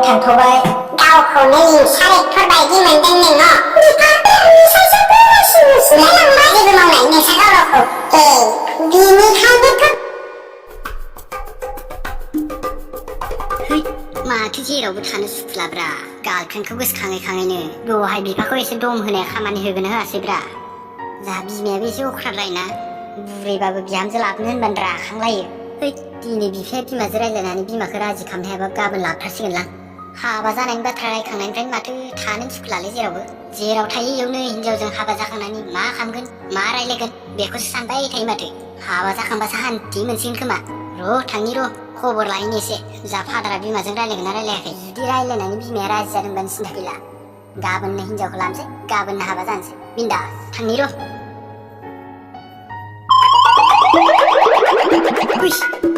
थांथ'बाय गावखौनो लिंसारेक्टरबायदि मोनदों नोङो बिफाखौ सासेखौ सुलायलांबाय जेबो मावनाय नोंसा गावखौ बिनिखायनोथ' माथो जेरावबो थानो सुखुलाब्रा गार्लफ्रेन्डखौ गोसोखाङै खाङैनो दहाय बिफाखौ एसे दम होनाय खामानि होगोन होआसैब्रा जाहा बिमायाबो एसे अख्रालायना बुरैबाबो बिहामजो लाबोनो होनबानो राखांलायो दिनै बिफाया बिमाजों रायज्लायनानै बिमाखौ राजि खालामनो हायाबा गाबोन लाबोथारसिगोनलां हाबा जानायनि बाथ्रा रायखांनायनिफ्रायनो माथो थानो सुखुलालै जेराव थायो इयावनो हिनजावजों हाबा जाखांनानै मा खालामगोन मा रायलायगोन बेखौसो सानबाय थायो माथो हाबा जाखांबासो हान्थि मोनसिगोन खोमा थांनि खबर लाहैनो एसे जा फादारा बिमाजों रायलायगोन ना रायलायाखै जुदि रायलायनानै बिमाया राजि जादोंबानो सिन्था गैला गाबोननो हिनजावखौ लानोसै गाबोननो हाबा जानोसै बिन्दा थांनि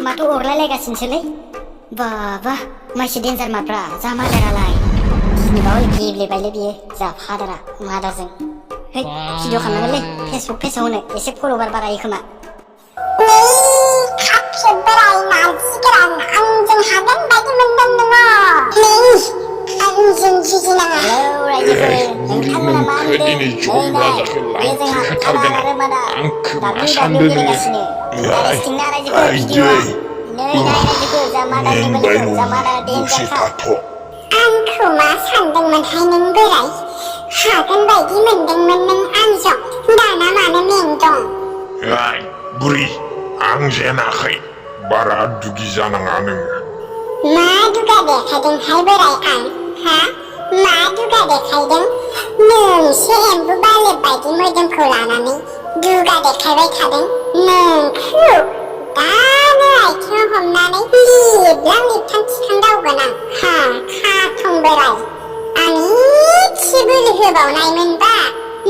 माथो अरलायलायगासिनोसोलै बाबा माइसि डेन्जार माफ्रा जा मादारालाय गिनोबा गेब्लेबायलै बियो जा फादारा मादारजों भिडिअ खालामनांगोनलै फेसबुक होनो एसे फल'वार बारायो खोमा बोराय नारजि गोरान आंजों हागोन बायदि मोनदों नोङो आंजों जुजिनाङा रायजोफोर नोंथांमोना मा होनदों बे जोंहा फादार आरो मादार WW गेलेगासिनो इन्टारेस्टिं ना रायजोफोर भिडिअआ रायजोफोर जा मादारनि बोलोखौ जा मादारा डेन्जारखा आंखौ मा सानदोंमोनहाय नों बोराय हागोन बायदि मोनदोंमोन नों आंजों दाना मानो मेंदों बुरि आं जेनाखै बारा दुगि जानाङा नोङो मा दुगा देखायदोंहाय बोराय आं मा दुगा देखायदों नोंसो एम्बु बालेब बायदि मोदोमखौ लानानै दुगा देखायबाय थादों नोंखौ दानो आथिङाव हमनानै लिबलां लिबथां थिखांदावगोन आं खाथं बोराय आं इसे बोलो होबावनायमोनबा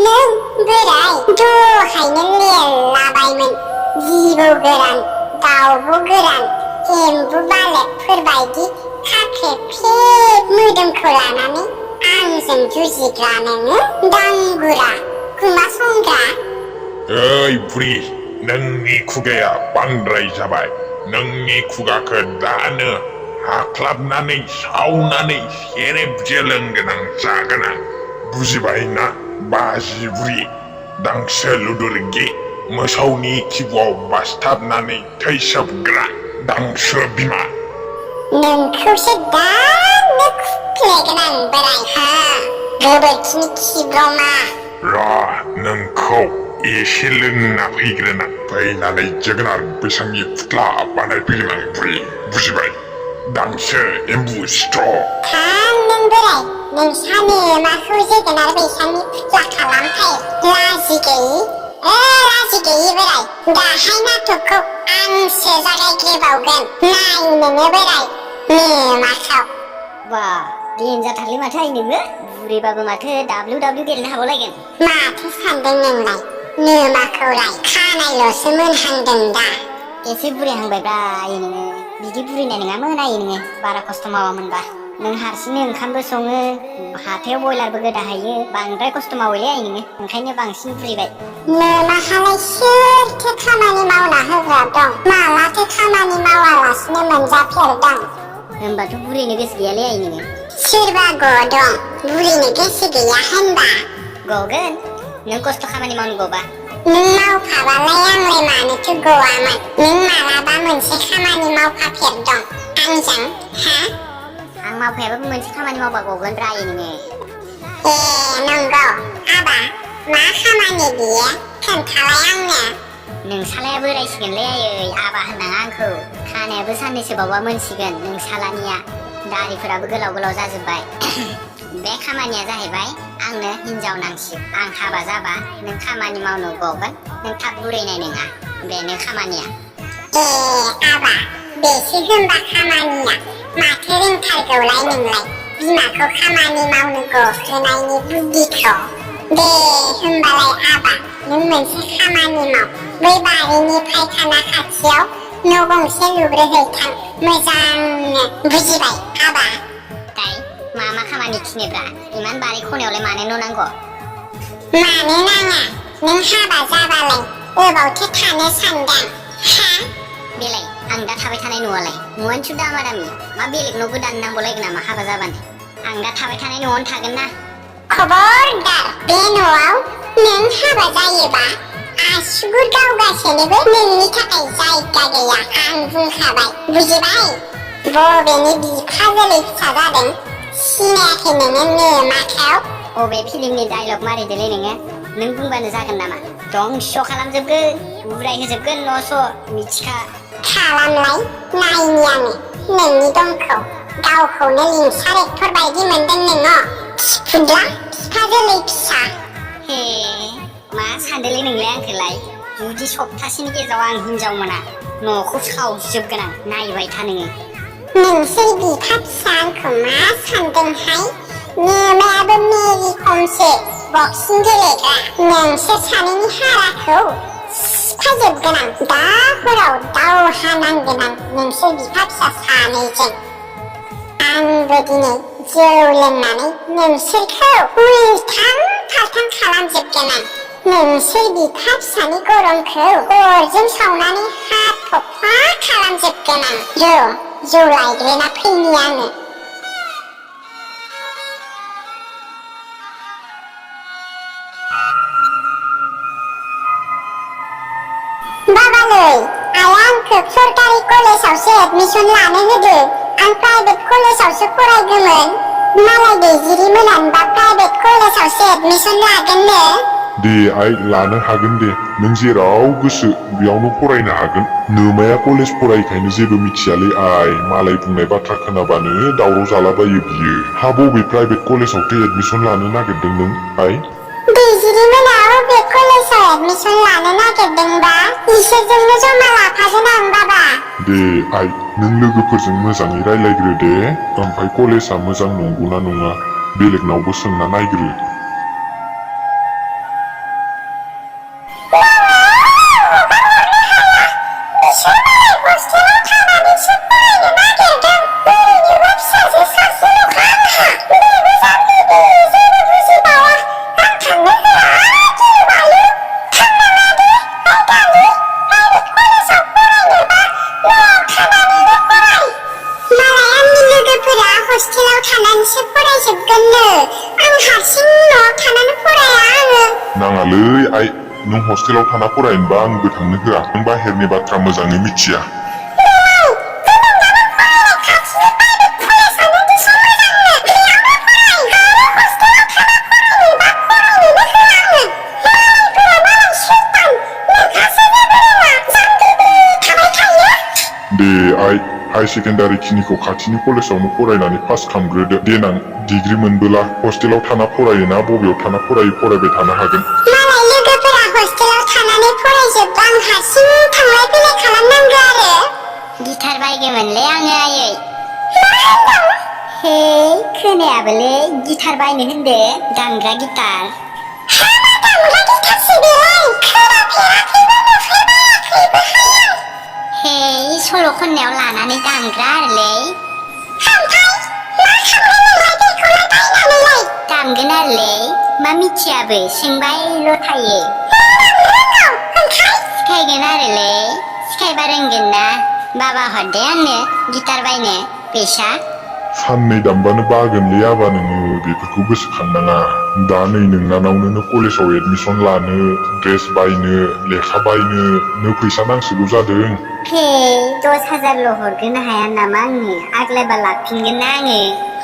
नों बोराय दहायनो लेरलाबायमोन जिबौ गोरान दाउब' गोरान एम्बु बालेबफोरबायदि खाख्रेबख्रेब मोदोमखौ लानानै आंजों जुजिग्रा नोङो दांगुरा गुमा संग्रा ओइ बुरि नोंनि खुगाया बांद्राय जाबाय नोंनि खुगाखौ दानो हाख्लाबनानै सावनानै सेरेब जेलोंगोन आं जागोन आं बुजिबाय ना बाजि बुरि दांसो लुदुरगि मोसौनि खिबुआव बासथाबनानै थैसोबग्रा दांसो बिमा नोंखौसो दानो खुख्लेगोन आं बोराय गोबोरखिनि खिब्रमा नोंखौ एसे लोंना फैग्रोना फैनानै जोगोनार बैसांनि फुथ्ला बानायफैगोन आं बुरि बुजिबाय दांसो एम्बु सिथ्र नों बोराय नोंसानो माखौ जोगोनार बैसांनि फुथ्ला खालामथाय लाजि गैयि बोराय दाहाय नाटकखौ आंसो जागायग्रोबावगोन नाय नोङो बोराय नेमाखौ बा डेन्जारथारलै माथो आइ नोङो बुरैबाबो माथो WW गेलेनो हाबावलायगोन माथो सानदों नोंलाय नेमाखौलाय खानायल'सो मोनहांदों दा एसे बुरिहांबायब्रा आइ नोङो बिदि बुरिनाय नङामोन आइ नोङो बारा खस्थ' मावामोनबा नों हारसिंनो ओंखामबो सङो हाथायाव बयलारबो गोदाहैयो बांद्राय खस्थ' मावोलै आइ नोङो ओंखायनो बांसिन बुरिबाय नोंहालाय सोरथो खामानि मावना होग्रा दं मालाथो खामानि मावालासिनो मोनजाफेरदों होनबाथ' बुरिनो गोसो गैयालै आइ नोङो सोरबा गदं बुरिनो गोसो गैया होनबा गगोन नों खस्थ' खामानि मावनो गबा नों मावफाबालाय आंलाय मानोथो गवामोन नों मालाबा मोनसे खामानि मावफाफेरदों आंजों आं मावफायाबाबो मोनसे खामानि मावबा गगोन रा आइ नोङो नंगौ आबा मा खामानि बियो खोन्थालाय आंनो नोंसालाया बोरायसिगोनलै आयै आबा होननाङा आंखौ खानायाबो साननैसो बावबा मोनसिगोन नोंसालानिया दारिफोराबो गोलाव गोलाव जाजोब्बाय बे खामानिया जाहैबाय आंनो हिनजाव नांसिगौ आं हाबा जाबा नों खामानि मावनो गगोन नों थाब बुरैनाय नङा बेनो खामानिया आबा बेसो होनबा खामानिया माथो रोंथारगौलाय नोंलाय बिमाखौ खामानि मावनो गहोनायनि बुद्धिखौ दे होनबालाय आबा नों मोनसे खामानि माव बै बारिनि फायखाना खाथियाव न' गंसे लुग्रोहैथां मोजांनो बुजिबाय आबा मा खामानि थिनोब्रा इमान बारि खनायावलाय मानो न' नांगौ मानो नाङा नों हाबा जाबालाय अबावथो थानो सानदों बेलाय आं दा थाबाय थानाय न'आलाय न'आनोसो दामा दामि मा बेलेग न' गोदान नांबावलायगोन नामा हाबा जाबानो आं दा थाबाय थानाय न'आवनो थागोन ना खबरदार बे न'आव नों हाबा जायोबा आसुगुर गावगासेनोबो नोंनि थाखाय जायगा गैया आं बुंखाबाय बुजिबाय बबेनि बिफाजोलै फिसा जादों सिनायाखै नोङो नोमाखौ अबे फिल्मनि डायलग मारिदोलै नोङो नों बुंबानो जागोन नामा दंस' खालामजोबगोन उरायहोजोबगोन न'स' मिथिखा खालामलाय नायनि आङो नोंनि दमखौ गावखौनो लिंसार एक्टर बायदि मोनदों नोङो खिफुदला बिफाजोलै फिसा हे मा सानदोलै नोंलाय आंखौलाय जुदि सप्तासेनि गेजेराव आं हिनजाव मोना न'खौ सावजोबगोन आं नायबाय था नोङो नोंसोर बिफा फिसा आंखौ मा सानदोंहाय नोमायाबो मेरि खमसो बक्सिं गेलेग्रा नोंसोर सानैनि हाराखौ सिफायजोबगोन आं दा हराव दावहा नांगोन आं नोंसोर बिफा फिसा सानैजों आंबो दिनै जौ लोंनानै नोंसोरखौ उल्थां फाल्थां खालामजोबगोन आं नोंसोर बिफा फिसानि गरमखौ अरजों सावनानै हाथफ्ला खालामजोबगोन आं जौ लायग्रोना फैनि आङो बाबालै आइया आंखौ सरकारि कलेजावसो एडमिसन लानो होदो आं प्राइभेट कलेजावसो फरायगौमोन मालाय दैजिरि मोनानोबा प्राइभेट कलेजावसो एडमिसन लागोननो दे आइ लानो हागोन दे नों जेराव गोसो बेयावनो फरायनो हागोन नोमाया कलेज फरायखायनो जेबो मिथियालै आइ मालाय बुंनाय बाथ्रा खोनाबानो दावराव जालाबायो बियो हा बबे प्राइभेट कलेजावथो एडमिसन लानो नागिरदों नों आइ दैजिरि मोना बबे कलेजाव एडमिसन लानो नागिरदोंबा इसोरजोंनो जमा लाफागोन आं बाबा दे आइ नों लोगोफोरजों मोजाङै रायलायग्रो दे ओमफ्राय कलेजआ मोजां नंगौना नङा बेलेगनावबो सोंना नायग्रो नाङालै आइ नों हस्टेलाव थाना फरायनोबा आंबो थांनो होआ नों बाहेरनि बाथ्रा मोजाङै मिथिया दे आइ हाई सेकेन्डारि खिनिखौ खाथिनि कलेजावनो फरायनानै पास खालामग्रोदो देनां डिग्री मोनबोला हस्टेलाव थाना फरायोना बबेयाव थाना फरायो फरायबाय थानो हागोन मालाय लोगोफोरा हस्टेलाव थानानै फरायजोबबा आं हारसिं थांलाय फैलाय खालामनांगौ आरो गिटार बायगौमोनलै आङो आयै मा होनदों हे खोनायाबोलै गिटार बायनो होनदो दामग्रा गिटार हाबा दामग्रा गिटारसो बेलाय खोनाफेराखैबो नुफेरबायाखैबो हाया हे सल' खननायाव लानानै दामग्रा आरोलै दामगोन आरोलै मा मिथियाबो सोंबायल' थायो सिखायगोन आरोलै सिखायबा रोंगोन ना बाबा हरदे आंनो गिटार बायनो फैसा साननै दामबानो बागोनलै आबा नोङो बेफोरखौ गोसोखांनाङा दा नै नोंनानावनो कलेजाव एडमिसन लानो ड्रेस बायनो लेखा बायनो नो फैसा नांसिगौ जादों हे 10,000ल' हरगोन हाया नामा आंनो आग्लायबा लाफिनगोन ना आङो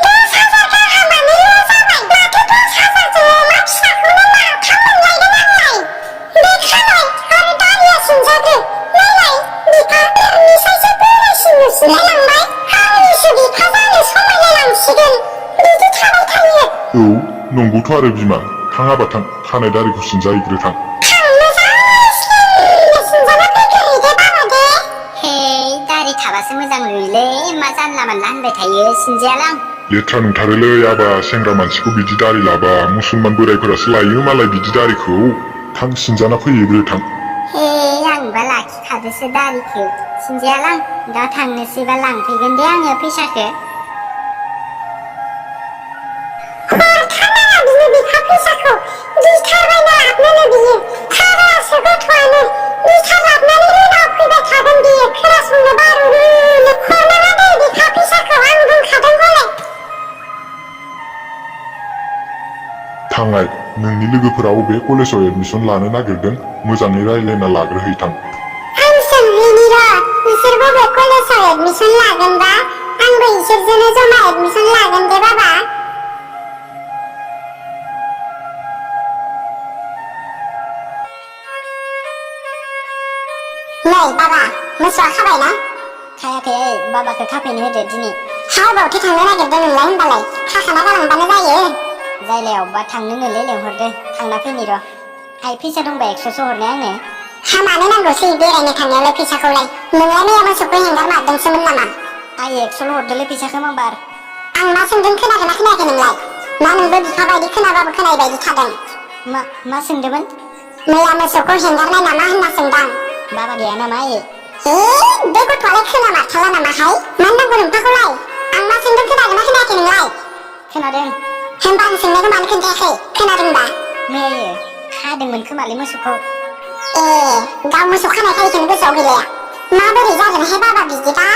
10,000 गाहामानोल' जाबाय माथो 10,000 जों अमा फिसाखौनो माथाम मोनलायगोन आंलाय देखालाय आरो दारिया सिनजादो नायलाय बिफा नोंनिसायसो बोरायसिन नुसिनलायलांबाय आंनिसो बिफा जानो समायलायलांसिगोन बिदि थाबाय थायो औ नंगौथ' आरो बिमा थाङाबा थां खानाय दारिखौ सिनजाहैग्रो थां दारि थाबासो मोजां नुयोलै मा जानला मानला होनबाय थायो सिनजायालां लेथ्रा नुथारोलै आबा सेंग्रा मानसिखौ बिदि दारि लाबा मुसलमान बोरायफोरासो लायो मालाय बिदि दारिखौ थां सिनजाना फैयोब्रो थां हे आंबा लाखिखादोसो दारिखौ सिनजायालां दा थांनोसैबा लांफैगोन दे आङो फैसाखौ हरखानाङा बिनो बिफा फैसाखौ गिटार बायना लाबोनो बियो फाग्लासो गथ'आनो गिटार लाबोनानै रोनाव फैबाय थागोन दे खोनासंनो बारुनो हरनाङा दे बिखा फैसाखौ आं बुंखादों हले थांनाय नोंनि लोगोफोरा अबे कलेजाव एडमिसन लानो नागिरदों मोजाङै रायज्लायना लाग्रोहैथां आं सोंहैनि र' बिसोर बबे कलेजाव एडमिसन लागोनबा आंबो इसोरजोंनो जमा एडमिसन लागोन दे बाबा नै बाबा मोसौआ खाबायना खायाखै बाबाखौ खाफैनो होदो दिनै हाबावथो थांनो नागिरदों नोंलाय होनबालाय खाखाना गालांबानो जायो जायलायावबा थांनोनोलै लेंहरदो थांना फैनि र' आइ फैसा दंबा 100सो हरनाय आंनो हा मानो नांगौसै बेरायनो थांनायावलाय फैसाखौलाय नोंलाय मैया मोसौखौ हेंगार मारदोंसोमोन नामा आइ 100ल' हरदोलै फैसाखौ मांबार आं मा सोंदों खोनादोंना खोनायाखै नोंलाय ना नोंबो बिफा बायदि खोनाबाबो खोनायै बायदि थादों मा सोंदोंमोन मैया मोसौखौ हेंगारनाय नामा होनना सोंदां बाबा गैया नामा आइ बे गथ'आलाय खोनामारथाला नामाहाय मानो नांगौ नोंथांखौलाय आं मा सोंदों खोनादोंना खोनायाखै नोंलाय खोनादों होनबा आं सोंनायखौ मानो खोन्थायाखै खोनादोंबा मैया खादोंमोन खोमालै मोसौखौ गाव मोसौ खानाय खायखौनो गोसोआव गैलाया माबोरै जागोनहाय बाबा बिदिबा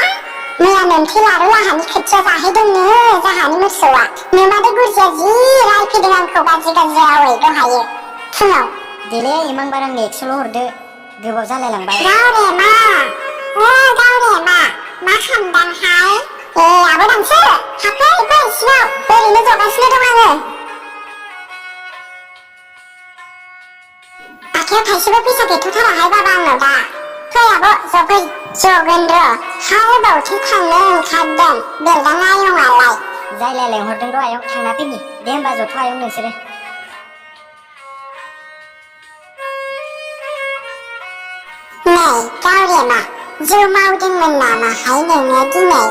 मैया नोमथै लारु लाहानि खोथिया जाहैदोंनो जाहानि मोसौआ नोमादै गुरजिया जि रायफैदों आंखौ गाज्रि गाज्रि रावै दहायो फुङाव देलै मांबार आंनो 100ल' हरदो गोबाव जालायलांबाय गावरेमा गावरेमा मा खालामदोंहाय आब' दानसो हाबफै फै सिङाव ओरैनो जगासिनो दं आङो आखायाव थाइसेबो फैसा गैथ'थाराहाय बाबा आंनाव दा फै आब' जफै जगोन र' हाबावथो थांनो ओंखारदों बेरदां आयंआलाय जायलाया लेंहरदों र' आयं थांना फैनि दे होमबा जथ' आयं नोंसोरो नै गावरेमा जौ मावदोंमोन नामाहाय नोङो दिनै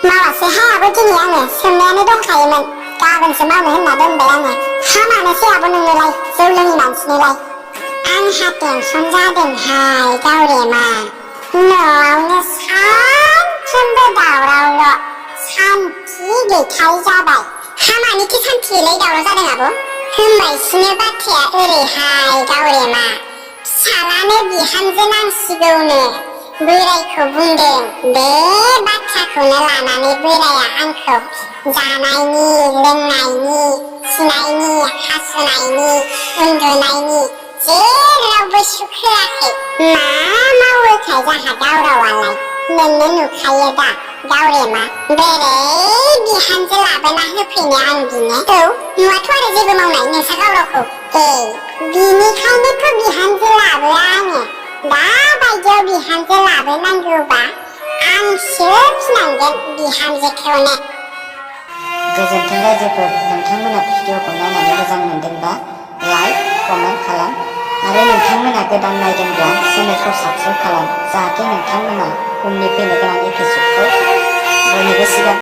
मावासैहाय आब' दिनै आङो सोंनायानो दंखायोमोन गाबोनसो मावनो होनना दोनबाय आङो हामानोसै आब' नोंनोलाय जौ लोङि मानसिनोलाय आंहा टेनसन जादोंहाय गावरेमा न'आवनो सानफ्रोमबो दावरावल' सान्थि गैथारै जाबाय हामानिखि सान्थि गैलायै दावराव जादों आब' होनबायसिनो बाथ्राया ओरैहाय गावरेमा फिसालानो बिहामजो नांसिगौनो बोरायखौ बुंदों बे बाथ्राखौनो लानानै बोराया आंखौ जानायनि लोंनायनि खिनायनि हासुनायनि उन्दुनायनि जेरावबो सुख होआखै मा मावोखाय जाहा गावरावालाय नोंनो नुखायो दा गावरेमा बोरै बिहामजो लाबोना होफैनो आं बिनो नुवाथ' आरो जेबो मावनाय नोंसा गावरावखौ बिनिखायनोथ' बिहामजो लाबोआ आङो दा बायदियाव बिहामजो लाबोनांगौबा आंसो फिनांगोन बिहामजोखौनो गोजोन्थों रायजोफोर नोंथांमोना भिडिअखौ नायनानै मोजां मोनदोंबा लाइक कमेन्ट खालाम आरो नोंथांमोना गोदान नायदोंब्ला चेनेलखौ साबस्क्राइब खालाम जाहाथे नोंथांमोना उननि फैनो गोनां एपिसडखौ बयनिबो सिगां